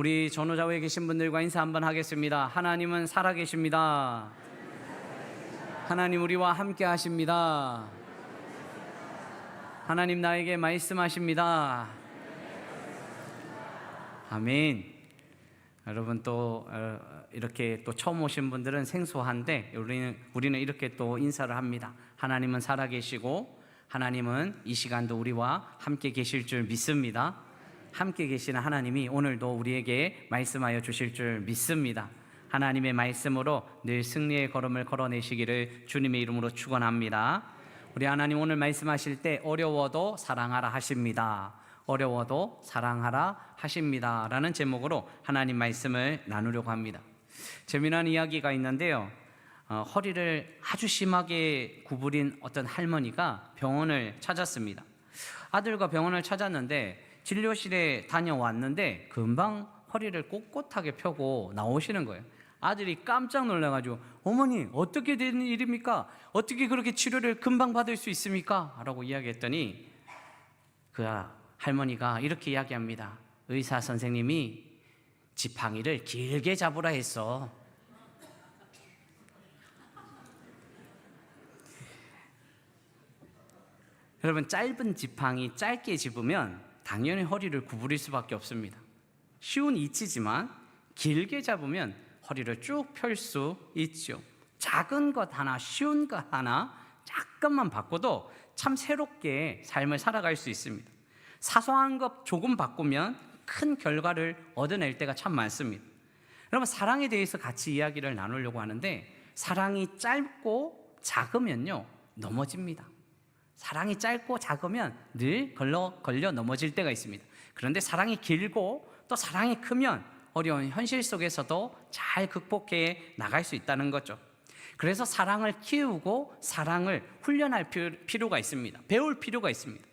우리 전후좌우에 계신 분들과 인사 한번 하겠습니다. 하나님은 살아계십니다. 하나님 우리와 함께 하십니다. 하나님 나에게 말씀하십니다. 아멘. 여러분 또 이렇게 또 처음 오신 분들은 생소한데 우리는 이렇게 또 인사를 합니다. 하나님은 살아계시고 하나님은 이 시간도 우리와 함께 계실 줄 믿습니다. 함께 계시는 하나님이 오늘도 우리에게 말씀하여 주실 줄 믿습니다. 하나님의 말씀으로 늘 승리의 걸음을 걸어내시기를 주님의 이름으로 축원합니다. 우리 하나님 오늘 말씀하실 때 어려워도 사랑하라 하십니다. 어려워도 사랑하라 하십니다 라는 제목으로 하나님 말씀을 나누려고 합니다. 재미난 이야기가 있는데요, 허리를 아주 심하게 구부린 어떤 할머니가 병원을 찾았습니다. 아들과 병원을 찾았는데 진료실에 다녀왔는데 금방 허리를 꼿꼿하게 펴고 나오시는 거예요. 아들이 깜짝 놀라가지고 어머니 어떻게 된 일입니까? 어떻게 그렇게 치료를 금방 받을 수 있습니까? 라고 이야기했더니 그 할머니가 이렇게 이야기합니다. 의사 선생님이 지팡이를 길게 잡으라 했어. 여러분, 짧은 지팡이 짧게 집으면 당연히 허리를 구부릴 수밖에 없습니다. 쉬운 이치지만 길게 잡으면 허리를 쭉 펼 수 있죠. 작은 것 하나, 쉬운 것 하나 잠깐만 바꿔도 참 새롭게 삶을 살아갈 수 있습니다. 사소한 것 조금 바꾸면 큰 결과를 얻어낼 때가 참 많습니다. 여러분, 사랑에 대해서 같이 이야기를 나누려고 하는데 사랑이 짧고 작으면요 넘어집니다. 사랑이 짧고 작으면 늘 걸려 넘어질 때가 있습니다. 그런데 사랑이 길고 또 사랑이 크면 어려운 현실 속에서도 잘 극복해 나갈 수 있다는 거죠. 그래서 사랑을 키우고 사랑을 훈련할 필요가 있습니다. 배울 필요가 있습니다.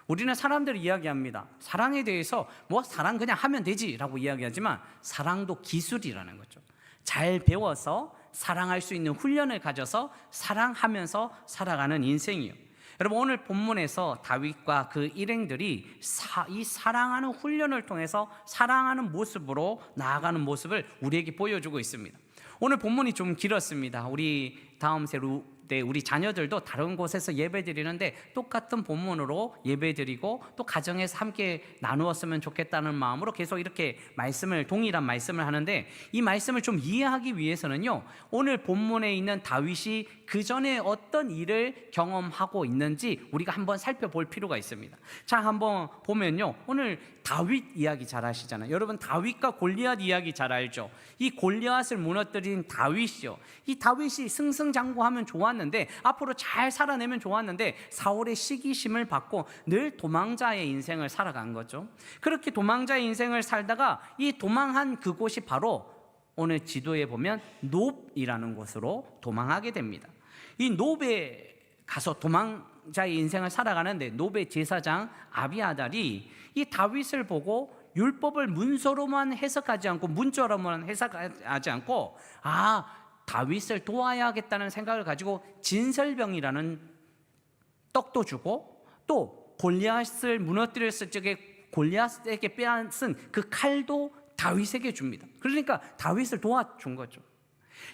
우리는 사람들이 이야기합니다. 사랑에 대해서 사랑 그냥 하면 되지 라고 이야기하지만 사랑도 기술이라는 거죠. 잘 배워서 사랑할 수 있는 훈련을 가져서 사랑하면서 살아가는 인생이요. 여러분, 오늘 본문에서 다윗과 그 일행들이 이 사랑하는 훈련을 통해서 사랑하는 모습으로 나아가는 모습을 우리에게 보여주고 있습니다. 오늘 본문이 좀 길었습니다. 우리 다음 세로 때 우리 자녀들도 다른 곳에서 예배 드리는데 똑같은 본문으로 예배 드리고 또 가정에서 함께 나누었으면 좋겠다는 마음으로 계속 이렇게 동일한 말씀을 하는데, 이 말씀을 좀 이해하기 위해서는요, 오늘 본문에 있는 다윗이 그 전에 어떤 일을 경험하고 있는지 우리가 한번 살펴볼 필요가 있습니다. 자, 한번 보면요, 오늘 다윗 이야기 잘 아시잖아요. 여러분, 다윗과 골리앗 이야기 잘 알죠? 이 골리앗을 무너뜨린 다윗이요, 이 다윗이 승승장구하면 좋았는데, 앞으로 잘 살아내면 좋았는데 사울의 시기심을 받고 늘 도망자의 인생을 살아간 거죠. 그렇게 도망자의 인생을 살다가 이 도망한 그곳이 바로 오늘 지도에 보면 놉이라는 곳으로 도망하게 됩니다. 이 놉에 가서 도망자의 인생을 살아가는데 놉의 제사장 아비아달이 이 다윗을 보고 율법을 문서로만 해석하지 않고 문자로만 해석하지 않고 다윗을 도와야겠다는 생각을 가지고 진설병이라는 떡도 주고 또 골리앗을 무너뜨렸을 적에 골리앗에게 빼앗은 그 칼도 다윗에게 줍니다. 그러니까 다윗을 도와준 거죠.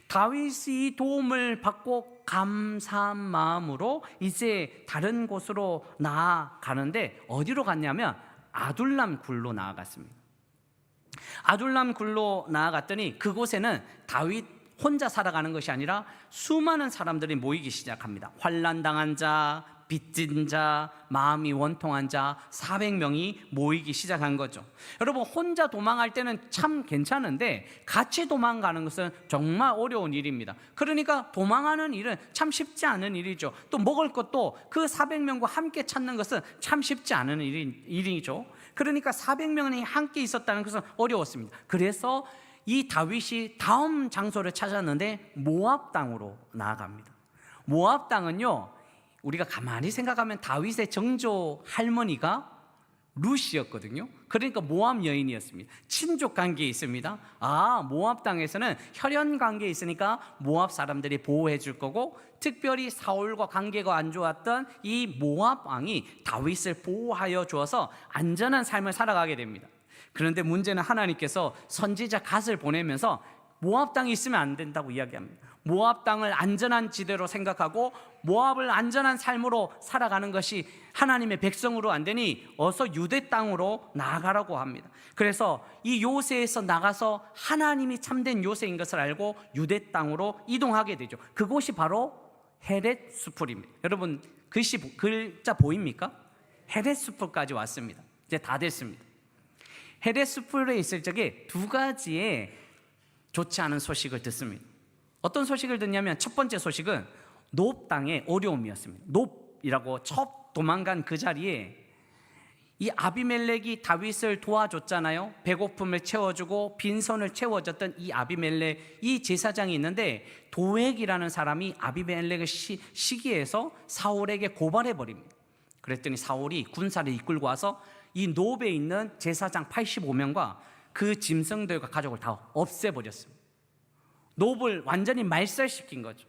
다윗이 이 도움을 받고 감사한 마음으로 이제 다른 곳으로 나아가는데 어디로 갔냐면 아둘람 굴로 나아갔습니다. 아둘람 굴로 나아갔더니 그곳에는 다윗 혼자 살아가는 것이 아니라 수많은 사람들이 모이기 시작합니다. 환난당한 자, 빚진 자, 마음이 원통한 자 400명이 모이기 시작한 거죠. 여러분, 혼자 도망할 때는 참 괜찮은데 같이 도망가는 것은 정말 어려운 일입니다. 그러니까 도망하는 일은 참 쉽지 않은 일이죠. 또 먹을 것도 그 400명과 함께 찾는 것은 참 쉽지 않은 일이죠. 그러니까 400명이 함께 있었다는 것은 어려웠습니다. 그래서 이 다윗이 다음 장소를 찾았는데 모압 땅으로 나아갑니다. 모압 땅은요, 우리가 가만히 생각하면 다윗의 정조 할머니가 룻이었거든요. 그러니까 모압 여인이었습니다. 친족 관계에 있습니다. 모압 땅에서는 혈연 관계에 있으니까 모압 사람들이 보호해 줄 거고, 특별히 사울과 관계가 안 좋았던 이 모압 왕이 다윗을 보호하여 주어서 안전한 삶을 살아가게 됩니다. 그런데 문제는 하나님께서 선지자 갓을 보내면서 모압 땅에 있으면 안 된다고 이야기합니다. 모압 땅을 안전한 지대로 생각하고 모압을 안전한 삶으로 살아가는 것이 하나님의 백성으로 안 되니 어서 유대 땅으로 나아가라고 합니다. 그래서 이 요새에서 나가서 하나님이 참된 요새인 것을 알고 유대 땅으로 이동하게 되죠. 그곳이 바로 헤렛 수풀입니다. 여러분 글자 보입니까? 헤렛 수풀까지 왔습니다. 이제 다 됐습니다. 헤렛 수풀에 있을 적에 두 가지의 좋지 않은 소식을 듣습니다. 어떤 소식을 듣냐면 첫 번째 소식은 노 땅의 어려움이었습니다. 노이라고 첫 도망간 그 자리에 이 아비멜렉이 다윗을 도와줬잖아요. 배고픔을 채워주고 빈손을 채워줬던 이 아비멜렉, 이 제사장이 있는데 도액이라는 사람이 아비멜렉을 시기해서 사울에게 고발해버립니다. 그랬더니 사울이 군사를 이끌고 와서 이 노베에 있는 제사장 85명과 그 짐승들과 가족을 다 없애버렸습니다. 놉을 완전히 말살시킨 거죠.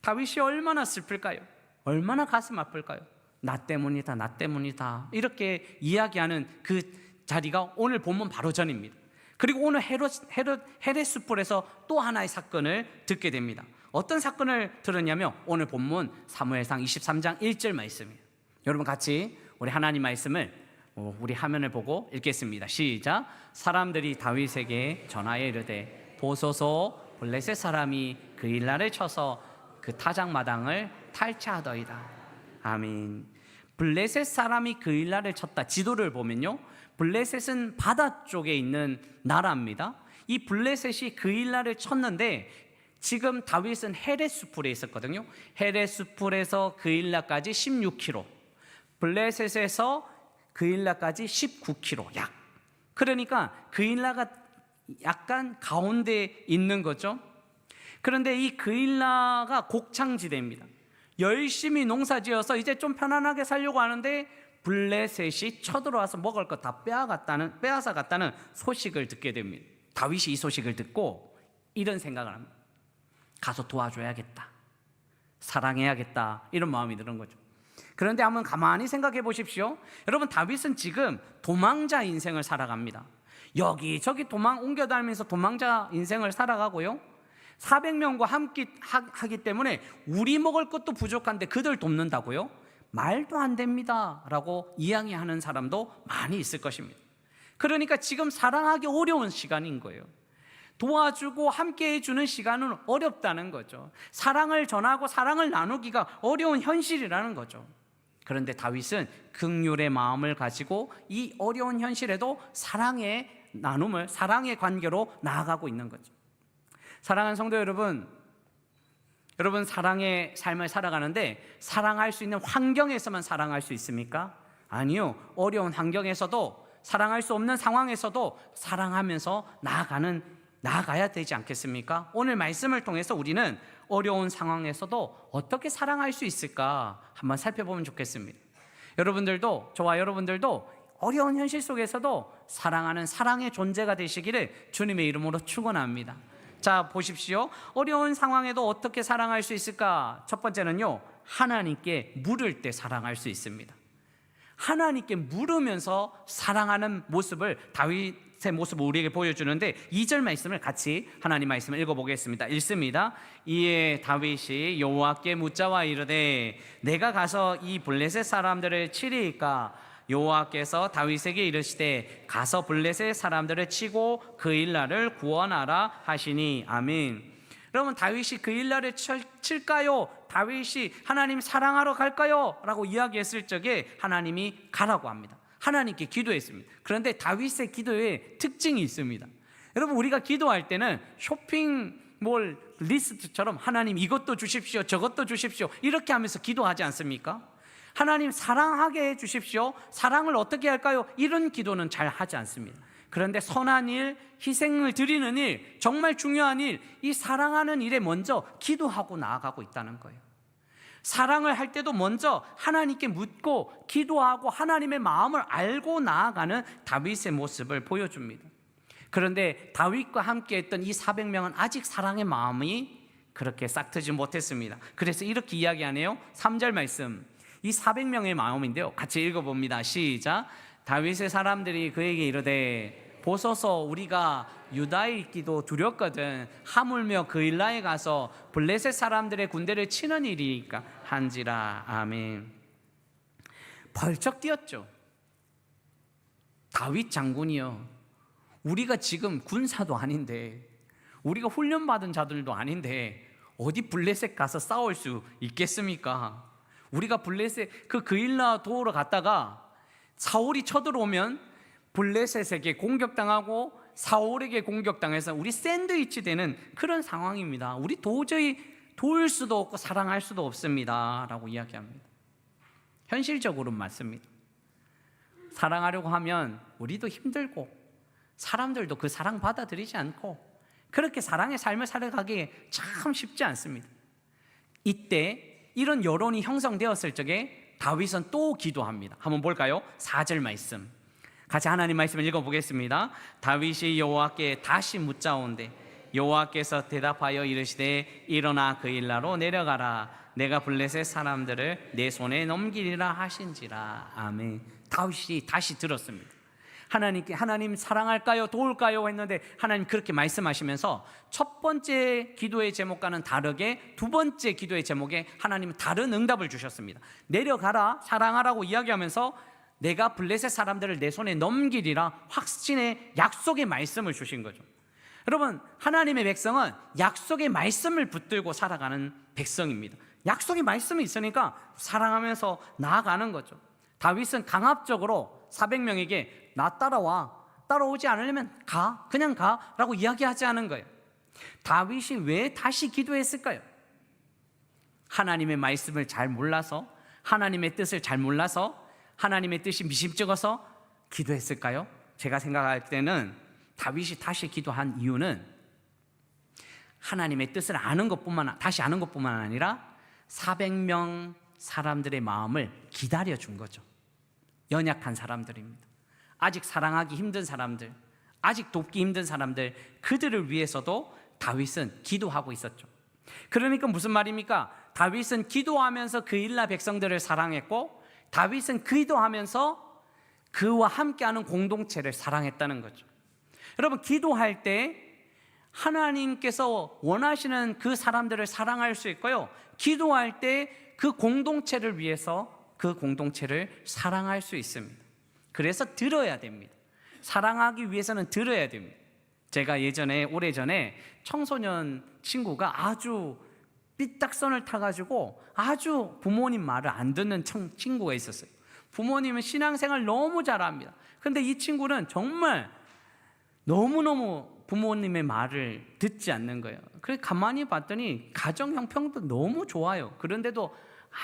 다윗이 얼마나 슬플까요? 얼마나 가슴 아플까요? 나 때문이다, 나 때문이다, 이렇게 이야기하는 그 자리가 오늘 본문 바로 전입니다. 그리고 오늘 헤렛 숯불에서 또 하나의 사건을 듣게 됩니다. 어떤 사건을 들었냐면 오늘 본문 사무엘상 23장 1절 말씀이에요. 여러분 같이 우리 하나님 말씀을 우리 화면을 보고 읽겠습니다. 시작. 사람들이 다윗에게 전하여 이르되 보소서 블레셋 사람이 그 일날을 쳐서 그 타작마당을 탈취하더이다. 아멘. 블레셋 사람이 그 일날을 쳤다. 지도를 보면요, 블레셋은 바다 쪽에 있는 나라입니다. 이 블레셋이 그 일날을 쳤는데 지금 다윗은 헤렛 수풀에 있었거든요. 헤렛 수풀에서 그 일날까지 16km, 블레셋에서 그 일라까지 19km 약. 그러니까 그 일라가 약간 가운데 있는 거죠. 그런데 이 그 일라가 곡창지대입니다. 열심히 농사지어서 이제 좀 편안하게 살려고 하는데 블레셋이 쳐들어와서 먹을 것 다 빼앗아 갔다는 소식을 듣게 됩니다. 다윗이 이 소식을 듣고 이런 생각을 합니다. 가서 도와줘야겠다, 사랑해야겠다, 이런 마음이 드는 거죠. 그런데 한번 가만히 생각해 보십시오. 여러분 다윗은 지금 도망자 인생을 살아갑니다. 여기저기 옮겨다니면서 도망자 인생을 살아가고요, 400명과 함께 하기 때문에 우리 먹을 것도 부족한데 그들 돕는다고요? 말도 안 됩니다 라고 이야기하는 사람도 많이 있을 것입니다. 그러니까 지금 사랑하기 어려운 시간인 거예요. 도와주고 함께 해주는 시간은 어렵다는 거죠. 사랑을 전하고 사랑을 나누기가 어려운 현실이라는 거죠. 그런데 다윗은 긍휼의 마음을 가지고 이 어려운 현실에도 사랑의 나눔을, 사랑의 관계로 나아가고 있는 거죠. 사랑하는 성도 여러분, 여러분 사랑의 삶을 살아가는데 사랑할 수 있는 환경에서만 사랑할 수 있습니까? 아니요. 어려운 환경에서도, 사랑할 수 없는 상황에서도 사랑하면서 나아가야 되지 않겠습니까? 오늘 말씀을 통해서 우리는 어려운 상황에서도 어떻게 사랑할 수 있을까 한번 살펴보면 좋겠습니다. 여러분들도, 저와 여러분들도 어려운 현실 속에서도 사랑하는 사랑의 존재가 되시기를 주님의 이름으로 축원합니다. 자, 보십시오. 어려운 상황에도 어떻게 사랑할 수 있을까? 첫 번째는요, 하나님께 물을 때 사랑할 수 있습니다. 하나님께 물으면서 사랑하는 모습을, 다윗의 모습을 우리에게 보여주는데 2절 말씀을 같이 하나님 말씀을 읽어보겠습니다. 읽습니다. 이에 다윗이 여호와께 묻자와 이르되 내가 가서 이 블레셋 사람들을 치리이까? 여호와께서 다윗에게 이르시되 가서 블레셋 사람들을 치고 그 일날을 구원하라 하시니. 아멘. 여러분 다윗이 그 일날을 칠까요? 다윗이 하나님 사랑하러 갈까요? 라고 이야기했을 적에 하나님이 가라고 합니다. 하나님께 기도했습니다. 그런데 다윗의 기도에 특징이 있습니다. 여러분 우리가 기도할 때는 쇼핑몰 리스트처럼 하나님 이것도 주십시오, 저것도 주십시오, 이렇게 하면서 기도하지 않습니까? 하나님 사랑하게 해주십시오, 사랑을 어떻게 할까요? 이런 기도는 잘 하지 않습니다. 그런데 선한 일, 희생을 드리는 일, 정말 중요한 일, 이 사랑하는 일에 먼저 기도하고 나아가고 있다는 거예요. 사랑을 할 때도 먼저 하나님께 묻고 기도하고 하나님의 마음을 알고 나아가는 다윗의 모습을 보여줍니다. 그런데 다윗과 함께 했던 이 400명은 아직 사랑의 마음이 그렇게 싹트지 못했습니다. 그래서 이렇게 이야기하네요. 3절 말씀, 이 400명의 마음인데요, 같이 읽어봅니다. 시작. 다윗의 사람들이 그에게 이르되 보소서 우리가 유다에 있기도 두렵거든 하물며 그일라에 가서 블레셋 사람들의 군대를 치는 일이니까 한지라. 아멘. 벌쩍 뛰었죠. 다윗 장군이요, 우리가 지금 군사도 아닌데, 우리가 훈련받은 자들도 아닌데 어디 블레셋 가서 싸울 수 있겠습니까? 우리가 블레셋 그일라 도우러 갔다가 사울이 쳐들어오면 블레셋에게 공격당하고 사울에게 공격당해서 우리 샌드위치 되는 그런 상황입니다. 우리 도저히 도울 수도 없고 사랑할 수도 없습니다 라고 이야기합니다. 현실적으로 맞습니다. 사랑하려고 하면 우리도 힘들고 사람들도 그 사랑 받아들이지 않고 그렇게 사랑의 삶을 살아가기 참 쉽지 않습니다. 이때 이런 여론이 형성되었을 적에 다윗은 또 기도합니다. 한번 볼까요? 4절 말씀 같이 하나님 말씀을 읽어보겠습니다. 다윗이 여호와께 다시 묻자온대 여호와께서 대답하여 이르시되 일어나 그일라로 내려가라 내가 블레셋 사람들을 내 손에 넘기리라 하신지라. 아멘. 다윗이 다시 들었습니다. 하나님께 하나님 사랑할까요? 도울까요? 했는데 하나님 그렇게 말씀하시면서 첫 번째 기도의 제목과는 다르게 두 번째 기도의 제목에 하나님은 다른 응답을 주셨습니다. 내려가라 사랑하라고 이야기하면서 내가 블레셋 사람들을 내 손에 넘기리라 확신의 약속의 말씀을 주신 거죠. 여러분, 하나님의 백성은 약속의 말씀을 붙들고 살아가는 백성입니다. 약속의 말씀이 있으니까 사랑하면서 나아가는 거죠. 다윗은 강압적으로 400명에게 나 따라오지 않으려면 그냥 가 라고 이야기하지 않은 거예요. 다윗이 왜 다시 기도했을까요? 하나님의 말씀을 잘 몰라서, 하나님의 뜻을 잘 몰라서, 하나님의 뜻이 미심쩍어서 기도했을까요? 제가 생각할 때는 다윗이 다시 기도한 이유는 하나님의 뜻을 다시 아는 것뿐만 아니라 400명 사람들의 마음을 기다려준 거죠. 연약한 사람들입니다. 아직 사랑하기 힘든 사람들, 아직 돕기 힘든 사람들, 그들을 위해서도 다윗은 기도하고 있었죠. 그러니까 무슨 말입니까? 다윗은 기도하면서 그일라 백성들을 사랑했고, 다윗은 기도하면서 그와 함께하는 공동체를 사랑했다는 거죠. 여러분, 기도할 때 하나님께서 원하시는 그 사람들을 사랑할 수 있고요, 기도할 때 그 공동체를 위해서 그 공동체를 사랑할 수 있습니다. 그래서 들어야 됩니다. 사랑하기 위해서는 들어야 됩니다. 제가 오래전에 청소년 친구가 아주 삐딱선을 타가지고 아주 부모님 말을 안 듣는 친구가 있었어요. 부모님은 신앙생활 너무 잘합니다. 근데 이 친구는 정말 너무너무 부모님의 말을 듣지 않는 거예요. 그래서 가만히 봤더니 가정 형편도 너무 좋아요. 그런데도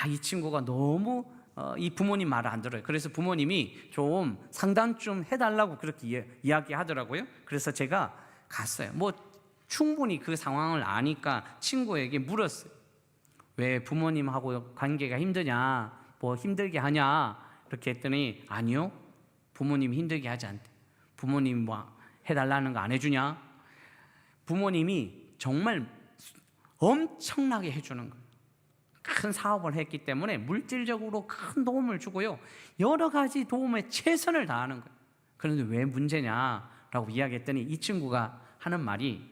이 친구가 너무 이 부모님 말을 안 들어요. 그래서 부모님이 좀 상담 좀 해달라고 그렇게 이야기하더라고요. 그래서 제가 갔어요. 충분히 그 상황을 아니까 친구에게 물었어요. 왜 부모님하고 관계가 힘드냐, 힘들게 하냐, 이렇게 했더니 아니요, 부모님이 힘들게 하지 않대. 부모님 해달라는 거 안 해주냐? 부모님이 정말 엄청나게 해주는 거예요. 큰 사업을 했기 때문에 물질적으로 큰 도움을 주고요, 여러 가지 도움에 최선을 다하는 거예요. 그런데 왜 문제냐라고 이야기했더니 이 친구가 하는 말이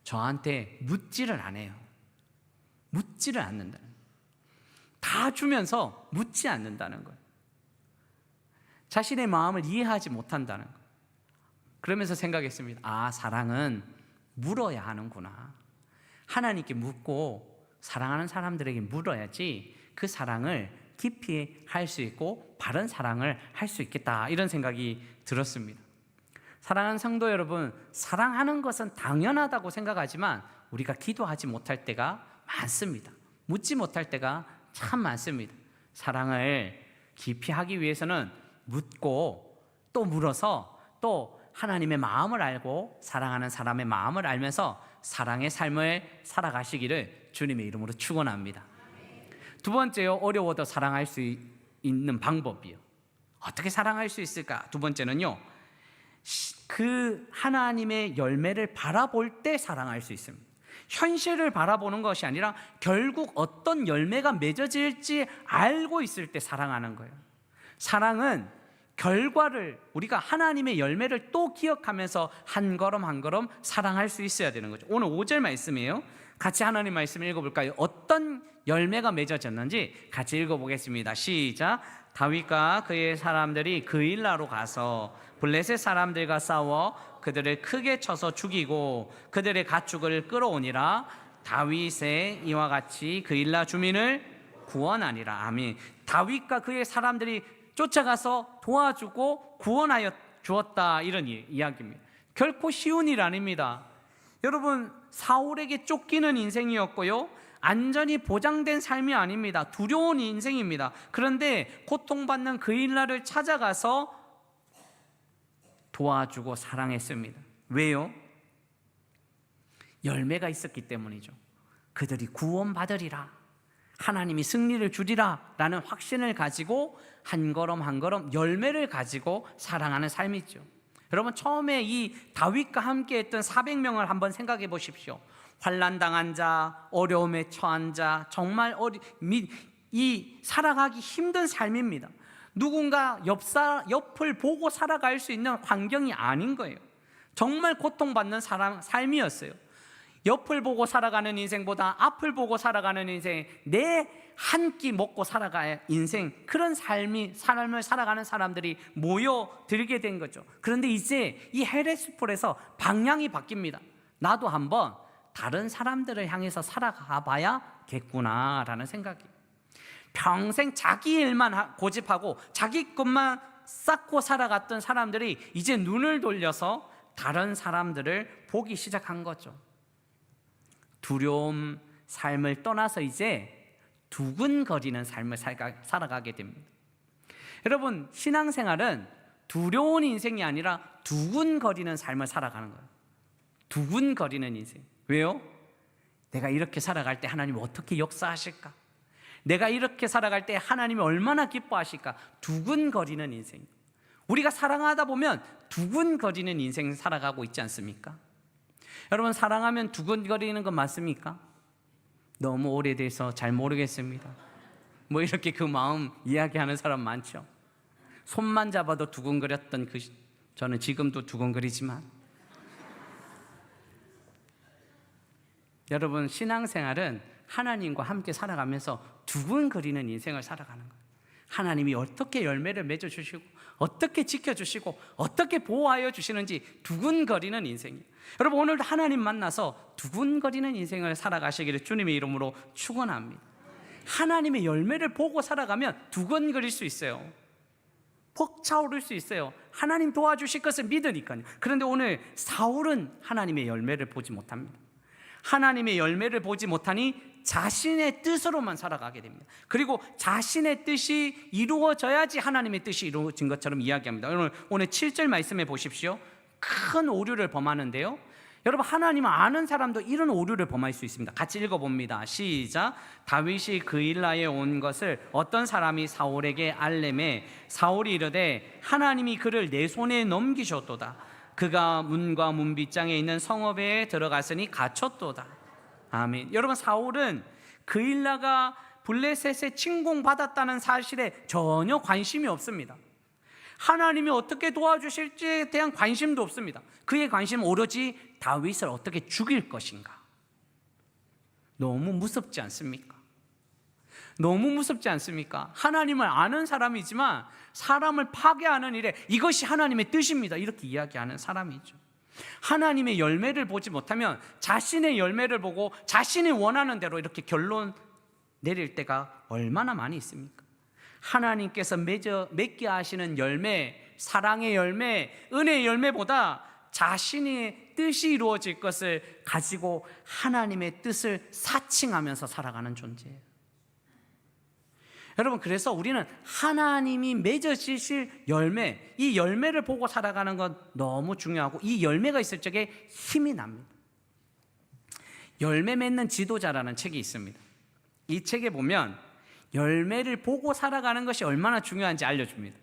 저한테 묻지를 않아요. 묻지를 않는다는 거예요. 다 주면서 묻지 않는다는 거예요. 자신의 마음을 이해하지 못한다는 거예요. 그러면서 생각했습니다. 사랑은 물어야 하는구나. 하나님께 묻고 사랑하는 사람들에게 물어야지 그 사랑을 깊이 할 수 있고 바른 사랑을 할 수 있겠다, 이런 생각이 들었습니다. 사랑하는 성도 여러분, 사랑하는 것은 당연하다고 생각하지만 우리가 기도하지 못할 때가 많습니다. 묻지 못할 때가 참 많습니다. 사랑을 깊이 하기 위해서는 묻고 또 물어서 또 하나님의 마음을 알고 사랑하는 사람의 마음을 알면서 사랑의 삶을 살아가시기를 주님의 이름으로 축원합니다. 두 번째요, 어려워도 사랑할 수 있는 방법이요. 어떻게 사랑할 수 있을까? 두 번째는요, 그 하나님의 열매를 바라볼 때 사랑할 수 있습니다. 현실을 바라보는 것이 아니라 결국 어떤 열매가 맺어질지 알고 있을 때 사랑하는 거예요. 사랑은 결과를, 우리가 하나님의 열매를 또 기억하면서 한 걸음 한 걸음 사랑할 수 있어야 되는 거죠. 오늘 5절 말씀이에요. 같이 하나님 말씀 읽어볼까요? 어떤 열매가 맺어졌는지 같이 읽어보겠습니다. 시작. 다윗과 그의 사람들이 그일라로 가서 블레셋 사람들과 싸워 그들을 크게 쳐서 죽이고 그들의 가축을 끌어오니라. 다윗의 이와 같이 그일라 주민을 구원하니라. 아멘. 다윗과 그의 사람들이 쫓아가서 도와주고 구원하여 주었다, 이런 이야기입니다. 결코 쉬운 일 아닙니다. 여러분, 사울에게 쫓기는 인생이었고요, 안전이 보장된 삶이 아닙니다. 두려운 인생입니다. 그런데 고통받는 그일라를 찾아가서 도와주고 사랑했습니다. 왜요? 열매가 있었기 때문이죠. 그들이 구원받으리라, 하나님이 승리를 주리라 라는 확신을 가지고 한 걸음 한 걸음 열매를 가지고 사랑하는 삶이죠. 여러분, 처음에 이 다윗과 함께 했던 400명을 한번 생각해 보십시오. 환난당한 자, 어려움에 처한 자, 정말 이 살아가기 힘든 삶입니다. 누군가 옆을 보고 살아갈 수 있는 환경이 아닌 거예요. 정말 고통받는 삶이었어요. 옆을 보고 살아가는 인생보다 앞을 보고 살아가는 인생, 내 한 끼 먹고 살아가야 인생, 그런 삶을 살아가는 사람들이 모여들게 된 거죠. 그런데 이제 이 헤레스폴에서 방향이 바뀝니다. 나도 한번 다른 사람들을 향해서 살아가 봐야겠구나라는 생각이, 평생 자기 일만 고집하고 자기 것만 쌓고 살아갔던 사람들이 이제 눈을 돌려서 다른 사람들을 보기 시작한 거죠. 두려움 삶을 떠나서 이제 두근거리는 삶을 살아가게 됩니다. 여러분, 신앙생활은 두려운 인생이 아니라 두근거리는 삶을 살아가는 거예요. 두근거리는 인생. 왜요? 내가 이렇게 살아갈 때 하나님 어떻게 역사하실까? 내가 이렇게 살아갈 때 하나님이 얼마나 기뻐하실까? 두근거리는 인생. 우리가 사랑하다 보면 두근거리는 인생 살아가고 있지 않습니까? 여러분, 사랑하면 두근거리는 건 맞습니까? 너무 오래돼서 잘 모르겠습니다. 뭐 이렇게 그 마음 이야기하는 사람 많죠. 손만 잡아도 두근거렸던 저는 지금도 두근거리지만, 여러분, 신앙생활은 하나님과 함께 살아가면서 두근거리는 인생을 살아가는 거예요. 하나님이 어떻게 열매를 맺어주시고 어떻게 지켜주시고 어떻게 보호하여 주시는지 두근거리는 인생이에요. 여러분, 오늘도 하나님 만나서 두근거리는 인생을 살아가시기를 주님의 이름으로 축원합니다. 하나님의 열매를 보고 살아가면 두근거릴 수 있어요. 벅차오를 수 있어요. 하나님 도와주실 것을 믿으니까요. 그런데 오늘 사울은 하나님의 열매를 보지 못합니다. 하나님의 열매를 보지 못하니 자신의 뜻으로만 살아가게 됩니다. 그리고 자신의 뜻이 이루어져야지 하나님의 뜻이 이루어진 것처럼 이야기합니다. 오늘 7절 말씀해 보십시오. 큰 오류를 범하는데요, 여러분, 하나님을 아는 사람도 이런 오류를 범할 수 있습니다. 같이 읽어봅니다. 시작. 다윗이 그일라에 온 것을 어떤 사람이 사울에게 알매매 사울이 이르되 하나님이 그를 내 손에 넘기셨도다. 그가 문과 문빗장에 있는 성읍에 들어갔으니 갇혔도다. 아멘. 여러분, 사울은 그일라가 블레셋에 침공받았다는 사실에 전혀 관심이 없습니다. 하나님이 어떻게 도와주실지에 대한 관심도 없습니다. 그의 관심은 오로지 다윗을 어떻게 죽일 것인가. 너무 무섭지 않습니까? 너무 무섭지 않습니까? 하나님을 아는 사람이지만 사람을 파괴하는 일에 이것이 하나님의 뜻입니다, 이렇게 이야기하는 사람이죠. 하나님의 열매를 보지 못하면 자신의 열매를 보고 자신이 원하는 대로 이렇게 결론 내릴 때가 얼마나 많이 있습니까? 하나님께서 맺게 하시는 열매, 사랑의 열매, 은혜의 열매보다 자신의 뜻이 이루어질 것을 가지고 하나님의 뜻을 사칭하면서 살아가는 존재예요. 여러분, 그래서 우리는 하나님이 맺어주실 열매, 이 열매를 보고 살아가는 건 너무 중요하고, 이 열매가 있을 적에 힘이 납니다. 열매 맺는 지도자라는 책이 있습니다. 이 책에 보면 열매를 보고 살아가는 것이 얼마나 중요한지 알려줍니다.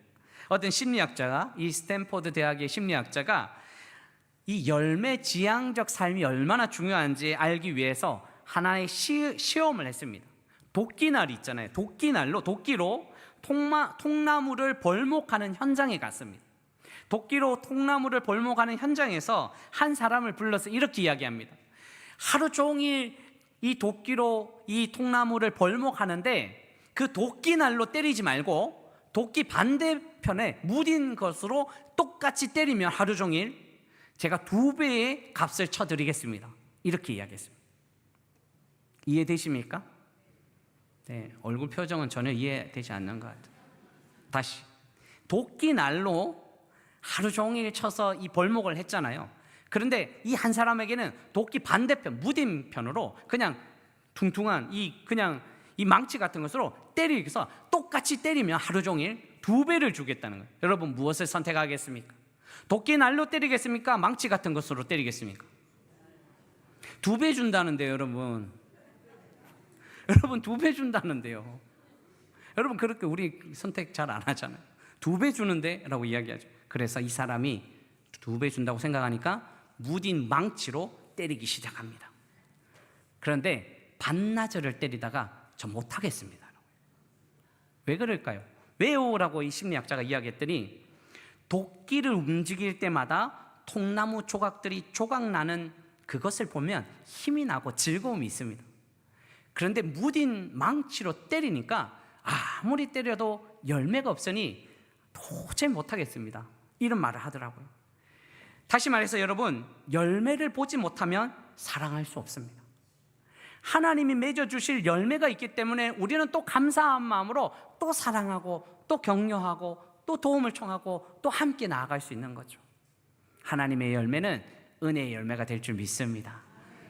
어떤 심리학자가, 이 스탠포드 대학의 심리학자가 이 열매 지향적 삶이 얼마나 중요한지 알기 위해서 하나의 시험을 했습니다. 도끼날 있잖아요. 도끼로 통나무를 벌목하는 현장에 갔습니다. 도끼로 통나무를 벌목하는 현장에서 한 사람을 불러서 이렇게 이야기합니다. 하루 종일 이 도끼로 이 통나무를 벌목하는데 그 도끼날로 때리지 말고 도끼 반대편에 무딘 것으로 똑같이 때리면 하루 종일 제가 2배의 값을 쳐드리겠습니다. 이렇게 이야기했습니다. 이해되십니까? 네, 얼굴 표정은 전혀 이해되지 않는 것 같아요. 다시, 도끼날로 하루 종일 쳐서 이 벌목을 했잖아요. 그런데 이 한 사람에게는 도끼 반대편, 무딘 편으로 그냥 퉁퉁한 그냥 이 망치 같은 것으로 때리면서 똑같이 때리면 하루 종일 2배를 주겠다는 거예요. 여러분 무엇을 선택하겠습니까? 도끼 날로 때리겠습니까? 망치 같은 것으로 때리겠습니까? 2배 준다는데요, 여러분. 여러분 2배 준다는데요. 여러분 그렇게 우리 선택 잘 안 하잖아요. 2배 주는데 라고 이야기하죠. 그래서 이 사람이 2배 준다고 생각하니까 무딘 망치로 때리기 시작합니다. 그런데 반나절을 때리다가 저 못하겠습니다. 왜 그럴까요? 왜요? 라고 이 심리학자가 이야기했더니 도끼를 움직일 때마다 통나무 조각들이 조각나는 그것을 보면 힘이 나고 즐거움이 있습니다. 그런데 무딘 망치로 때리니까 아무리 때려도 열매가 없으니 도저히 못하겠습니다. 이런 말을 하더라고요. 다시 말해서 여러분, 열매를 보지 못하면 사랑할 수 없습니다. 하나님이 맺어주실 열매가 있기 때문에 우리는 또 감사한 마음으로 또 사랑하고 또 격려하고 또 도움을 청하고 또 함께 나아갈 수 있는 거죠. 하나님의 열매는 은혜의 열매가 될 줄 믿습니다.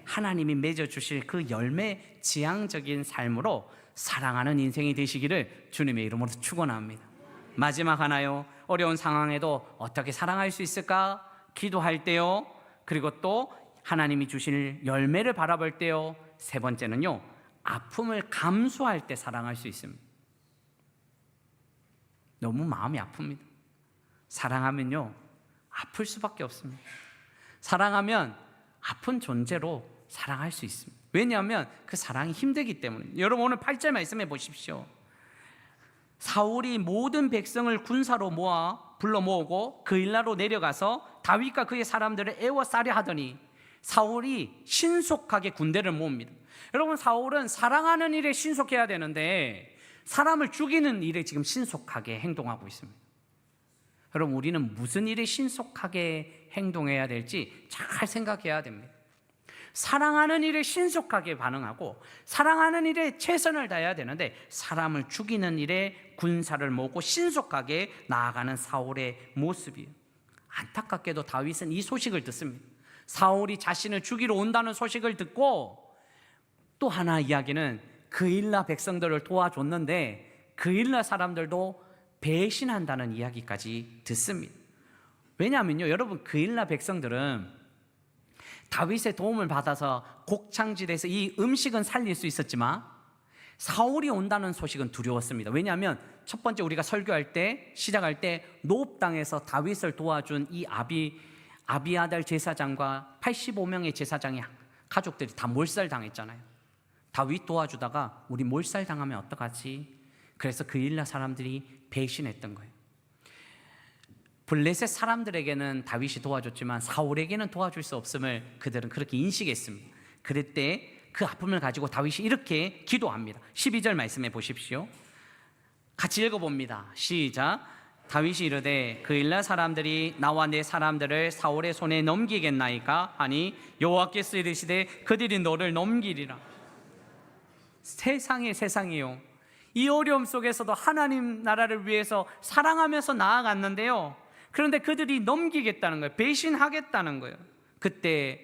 하나님이 맺어주실 그 열매 지향적인 삶으로 사랑하는 인생이 되시기를 주님의 이름으로 축원합니다. 마지막 하나요. 어려운 상황에도 어떻게 사랑할 수 있을까? 기도할 때요. 그리고 또 하나님이 주실 열매를 바라볼 때요. 세 번째는요, 아픔을 감수할 때 사랑할 수 있습니다. 너무 마음이 아픕니다. 사랑하면요, 아플 수밖에 없습니다. 사랑하면 아픈 존재로 사랑할 수 있습니다. 왜냐하면 그 사랑이 힘들기 때문에. 여러분 오늘 8절 말씀해 보십시오. 사울이 모든 백성을 군사로 불러 모으고 그 일나로 내려가서 다윗과 그의 사람들을 애워싸려 하더니 사울이 신속하게 군대를 모읍니다. 여러분 사울은 사랑하는 일에 신속해야 되는데 사람을 죽이는 일에 지금 신속하게 행동하고 있습니다. 여러분 우리는 무슨 일에 신속하게 행동해야 될지 잘 생각해야 됩니다. 사랑하는 일에 신속하게 반응하고 사랑하는 일에 최선을 다해야 되는데 사람을 죽이는 일에 군사를 모으고 신속하게 나아가는 사울의 모습이에요. 안타깝게도 다윗은 이 소식을 듣습니다. 사울이 자신을 죽이러 온다는 소식을 듣고 또 하나 이야기는 그일라 백성들을 도와줬는데 그일라 사람들도 배신한다는 이야기까지 듣습니다. 왜냐하면요, 여러분 그일라 백성들은 다윗의 도움을 받아서 곡창지대에서 이 음식은 살릴 수 있었지만 사울이 온다는 소식은 두려웠습니다. 왜냐하면 첫 번째 우리가 설교할 때 시작할 때 노업 땅에서 다윗을 도와준 이 아비아달 제사장과 85명의 제사장의 가족들이 다 몰살당했잖아요. 다윗 도와주다가 우리 몰살당하면 어떡하지? 그래서 그일라 사람들이 배신했던 거예요. 블레셋 사람들에게는 다윗이 도와줬지만 사울에게는 도와줄 수 없음을 그들은 그렇게 인식했습니다. 그럴 때 그 아픔을 가지고 다윗이 이렇게 기도합니다. 12절 말씀해 보십시오. 같이 읽어봅니다. 시작. 다윗이 이르되 그일라 사람들이 나와 내 사람들을 사울의 손에 넘기겠나이까 하니 여호와께서 이르시되 그들이 너를 넘기리라. 세상이에요. 이 어려움 속에서도 하나님 나라를 위해서 사랑하면서 나아갔는데요, 그런데 그들이 넘기겠다는 거예요. 배신하겠다는 거예요. 그때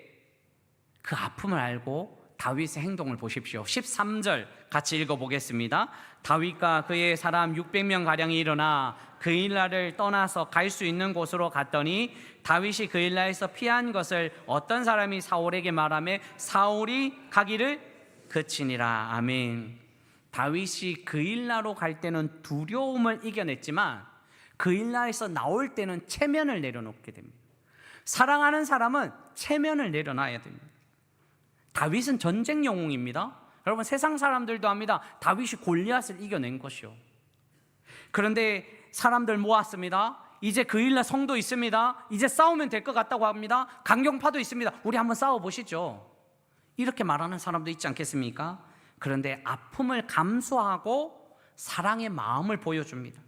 그 아픔을 알고 다윗의 행동을 보십시오. 13절 같이 읽어보겠습니다. 다윗과 그의 사람 600명가량이 일어나 그일라를 떠나서 갈 수 있는 곳으로 갔더니 다윗이 그일라에서 피한 것을 어떤 사람이 사울에게 말하며 사울이 가기를 그치니라. 아멘. 다윗이 그일라로 갈 때는 두려움을 이겨냈지만 그일라에서 나올 때는 체면을 내려놓게 됩니다. 사랑하는 사람은 체면을 내려놔야 됩니다. 다윗은 전쟁 영웅입니다. 여러분 세상 사람들도 합니다. 다윗이 골리앗을 이겨낸 것이요. 그런데 사람들 모았습니다. 이제 그 일날 성도 있습니다. 이제 싸우면 될 것 같다고 합니다. 강경파도 있습니다. 우리 한번 싸워보시죠. 이렇게 말하는 사람도 있지 않겠습니까? 그런데 아픔을 감수하고 사랑의 마음을 보여줍니다.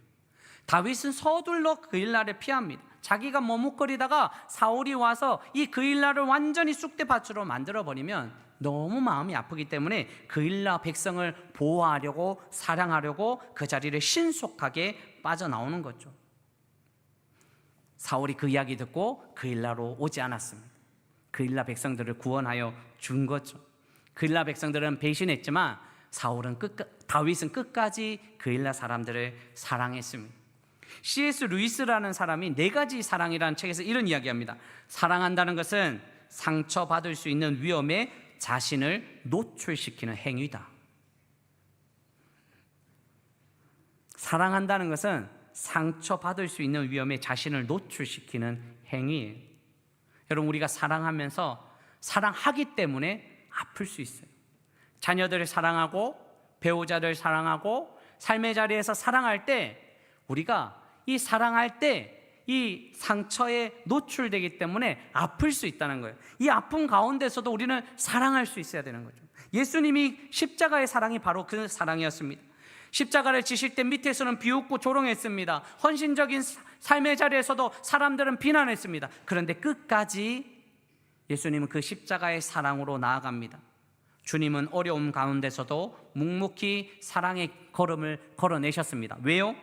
다윗은 서둘러 그 일날을 피합니다. 자기가 머뭇거리다가 사울이 와서 이 그 일날을 완전히 쑥대밭으로 만들어버리면 너무 마음이 아프기 때문에 그 일날 백성을 보호하려고, 사랑하려고 그 자리를 신속하게 빠져나오는 거죠. 사울이 그 이야기 듣고 그 일날로 오지 않았습니다. 그 일날 백성들을 구원하여 준 거죠. 그 일날 백성들은 배신했지만 다윗은 끝까지 그 일날 사람들을 사랑했습니다. C.S. 루이스라는 사람이 4가지 사랑이라는 책에서 이런 이야기합니다. 사랑한다는 것은 상처받을 수 있는 위험에 자신을 노출시키는 행위다. 사랑한다는 것은 상처받을 수 있는 위험에 자신을 노출시키는 행위예요. 여러분, 우리가 사랑하면서 사랑하기 때문에 아플 수 있어요. 자녀들을 사랑하고 배우자를 사랑하고 삶의 자리에서 사랑할 때 우리가 이 사랑할 때 이 상처에 노출되기 때문에 아플 수 있다는 거예요. 이 아픔 가운데서도 우리는 사랑할 수 있어야 되는 거죠. 예수님이 십자가의 사랑이 바로 그 사랑이었습니다. 십자가를 지실 때 밑에서는 비웃고 조롱했습니다. 헌신적인 삶의 자리에서도 사람들은 비난했습니다. 그런데 끝까지 예수님은 그 십자가의 사랑으로 나아갑니다. 주님은 어려움 가운데서도 묵묵히 사랑의 걸음을 걸어내셨습니다. 왜요?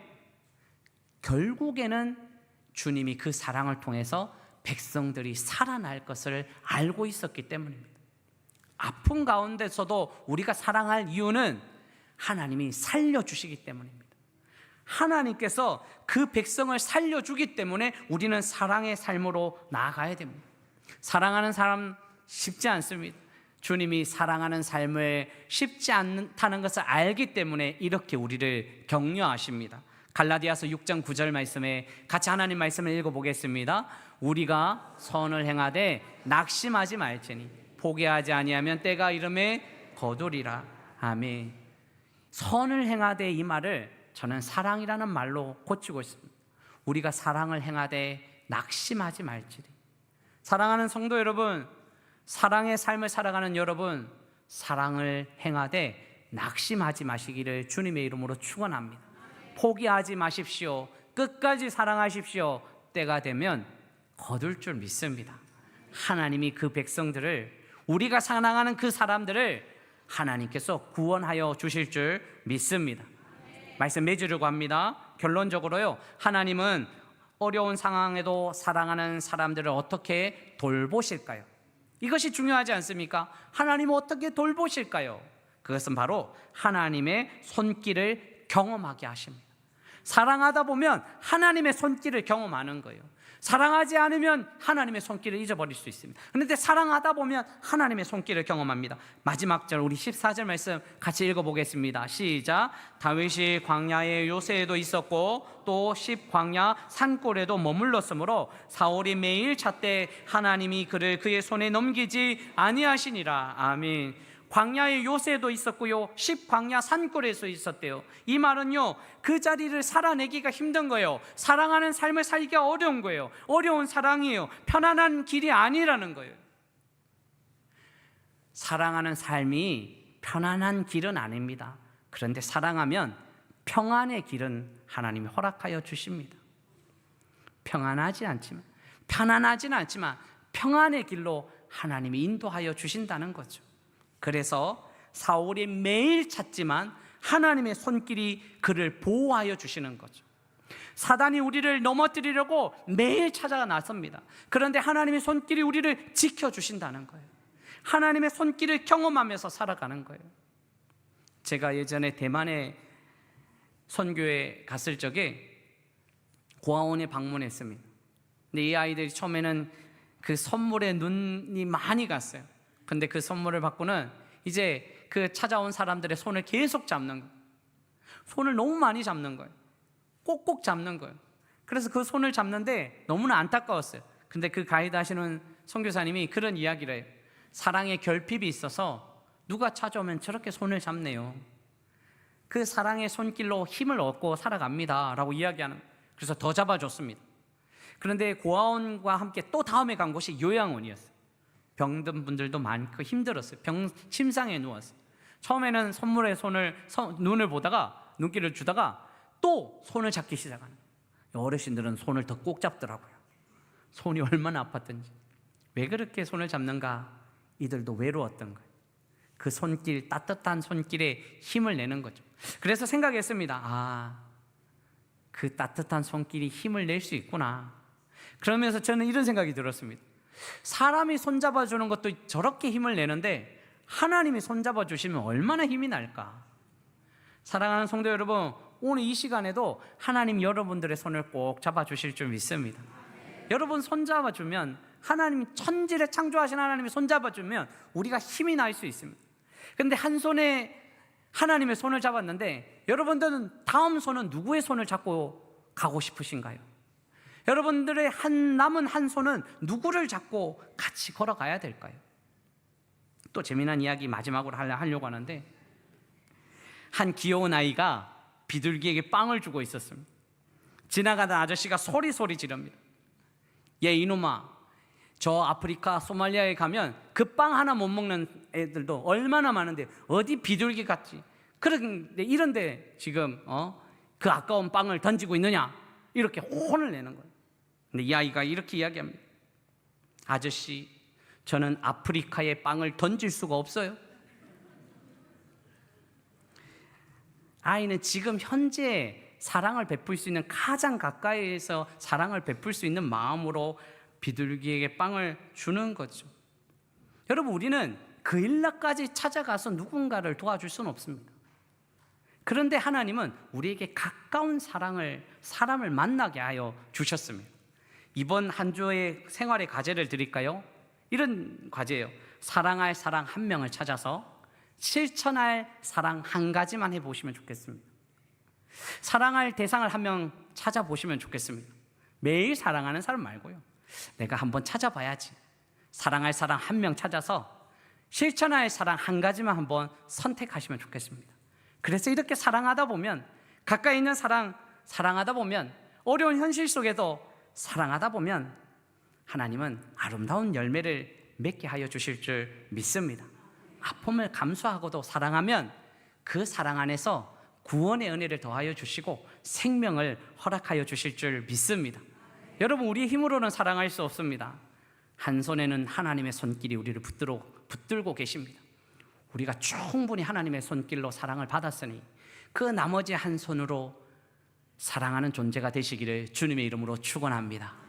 결국에는 주님이 그 사랑을 통해서 백성들이 살아날 것을 알고 있었기 때문입니다. 아픔 가운데서도 우리가 사랑할 이유는 하나님이 살려주시기 때문입니다. 하나님께서 그 백성을 살려주기 때문에 우리는 사랑의 삶으로 나아가야 됩니다. 사랑하는 사람 쉽지 않습니다. 주님이 사랑하는 삶을 쉽지 않다는 것을 알기 때문에 이렇게 우리를 격려하십니다. 갈라디아서 6장 9절 말씀에 같이 하나님 말씀을 읽어보겠습니다. 우리가 선을 행하되 낙심하지 말지니 포기하지 아니하면 때가 이름에 거두리라. 아멘. 선을 행하되, 이 말을 저는 사랑이라는 말로 고치고 있습니다. 우리가 사랑을 행하되 낙심하지 말지니. 사랑하는 성도 여러분, 사랑의 삶을 살아가는 여러분, 사랑을 행하되 낙심하지 마시기를 주님의 이름으로 축원합니다. 포기하지 마십시오. 끝까지 사랑하십시오. 때가 되면 거둘 줄 믿습니다. 하나님이 그 백성들을, 우리가 사랑하는 그 사람들을 하나님께서 구원하여 주실 줄 믿습니다. 말씀 맺으려고 합니다. 결론적으로요, 하나님은 어려운 상황에도 사랑하는 사람들을 어떻게 돌보실까요? 이것이 중요하지 않습니까? 하나님은 어떻게 돌보실까요? 그것은 바로 하나님의 손길을 경험하게 하십니다. 사랑하다 보면 하나님의 손길을 경험하는 거예요. 사랑하지 않으면 하나님의 손길을 잊어버릴 수 있습니다. 그런데 사랑하다 보면 하나님의 손길을 경험합니다. 마지막 절, 우리 14절 말씀 같이 읽어보겠습니다. 시작. 다윗이 광야의 요새에도 있었고 또 십광야 산골에도 머물렀으므로 사울이 매일 찾되 하나님이 그를 그의 손에 넘기지 아니하시니라. 아멘. 광야의 요새도 있었고요, 십광야 산골에서 있었대요. 이 말은요, 그 자리를 살아내기가 힘든 거예요. 사랑하는 삶을 살기가 어려운 거예요. 어려운 사랑이에요. 편안한 길이 아니라는 거예요. 사랑하는 삶이 편안한 길은 아닙니다. 그런데 사랑하면 평안의 길은 하나님이 허락하여 주십니다. 평안하지 않지만, 편안하지는 않지만 평안의 길로 하나님이 인도하여 주신다는 거죠. 그래서 사울이 매일 찾지만 하나님의 손길이 그를 보호하여 주시는 거죠. 사단이 우리를 넘어뜨리려고 매일 찾아가 나섭니다. 그런데 하나님의 손길이 우리를 지켜주신다는 거예요. 하나님의 손길을 경험하면서 살아가는 거예요. 제가 예전에 대만에 선교에 갔을 적에 고아원에 방문했습니다. 근데 이 아이들이 처음에는 그 선물에 눈이 많이 갔어요. 근데 그 선물을 받고는 이제 그 찾아온 사람들의 손을 계속 잡는 거예요. 손을 너무 많이 잡는 거예요. 꼭꼭 잡는 거예요. 그래서 그 손을 잡는데 너무나 안타까웠어요. 근데 그 가이드 하시는 선교사님이 그런 이야기를 해요. 사랑의 결핍이 있어서 누가 찾아오면 저렇게 손을 잡네요. 그 사랑의 손길로 힘을 얻고 살아갑니다 라고 이야기하는, 그래서 더 잡아줬습니다. 그런데 고아원과 함께 또 다음에 간 곳이 요양원이었어요. 병든 분들도 많고 힘들었어요. 침상에 누웠어요. 처음에는 선물에 눈을 보다가, 눈길을 주다가 또 손을 잡기 시작하는 거예요. 어르신들은 손을 더 꼭 잡더라고요. 손이 얼마나 아팠던지. 왜 그렇게 손을 잡는가? 이들도 외로웠던 거예요. 그 손길, 따뜻한 손길에 힘을 내는 거죠. 그래서 생각했습니다. 그 따뜻한 손길이 힘을 낼 수 있구나. 그러면서 저는 이런 생각이 들었습니다. 사람이 손잡아주는 것도 저렇게 힘을 내는데 하나님이 손잡아주시면 얼마나 힘이 날까? 사랑하는 성도 여러분, 오늘 이 시간에도 하나님 여러분들의 손을 꼭 잡아주실 줄 믿습니다. 여러분 손잡아주면, 하나님 천지를 창조하신 하나님이 손잡아주면 우리가 힘이 날 수 있습니다. 그런데 한 손에 하나님의 손을 잡았는데 여러분들은 다음 손은 누구의 손을 잡고 가고 싶으신가요? 여러분들의 남은 한 손은 누구를 잡고 같이 걸어가야 될까요? 또 재미난 이야기 마지막으로 하려고 하는데, 한 귀여운 아이가 비둘기에게 빵을 주고 있었습니다. 지나가던 아저씨가 소리 지릅니다. 얘 이놈아, 저 아프리카 소말리아에 가면 그 빵 하나 못 먹는 애들도 얼마나 많은데 어디 비둘기 같지? 그런데 이런데 지금 그 아까운 빵을 던지고 있느냐? 이렇게 혼을 내는 거예요. 근데 이 아이가 이렇게 이야기합니다. 아저씨, 저는 아프리카에 빵을 던질 수가 없어요. 아이는 지금 현재 사랑을 베풀 수 있는, 가장 가까이에서 사랑을 베풀 수 있는 마음으로 비둘기에게 빵을 주는 거죠. 여러분, 우리는 그 일락까지 찾아가서 누군가를 도와줄 수는 없습니다. 그런데 하나님은 우리에게 가까운 사람을 만나게 하여 주셨습니다. 이번 한 주의 생활의 과제를 드릴까요? 이런 과제예요. 사랑할 사랑 한 명을 찾아서 실천할 사랑 한 가지만 해보시면 좋겠습니다. 사랑할 대상을 한 명 찾아보시면 좋겠습니다. 매일 사랑하는 사람 말고요. 내가 한번 찾아봐야지. 사랑할 사람 한 명 찾아서 실천할 사랑 한 가지만 한번 선택하시면 좋겠습니다. 그래서 이렇게 사랑하다 보면, 가까이 있는 사랑하다 보면, 어려운 현실 속에도 사랑하다 보면 하나님은 아름다운 열매를 맺게 하여 주실 줄 믿습니다. 아픔을 감수하고도 사랑하면 그 사랑 안에서 구원의 은혜를 더하여 주시고 생명을 허락하여 주실 줄 믿습니다. 여러분, 우리의 힘으로는 사랑할 수 없습니다. 한 손에는 하나님의 손길이 우리를 붙들고 계십니다. 우리가 충분히 하나님의 손길로 사랑을 받았으니 그 나머지 한 손으로 사랑하는 존재가 되시기를 주님의 이름으로 축원합니다.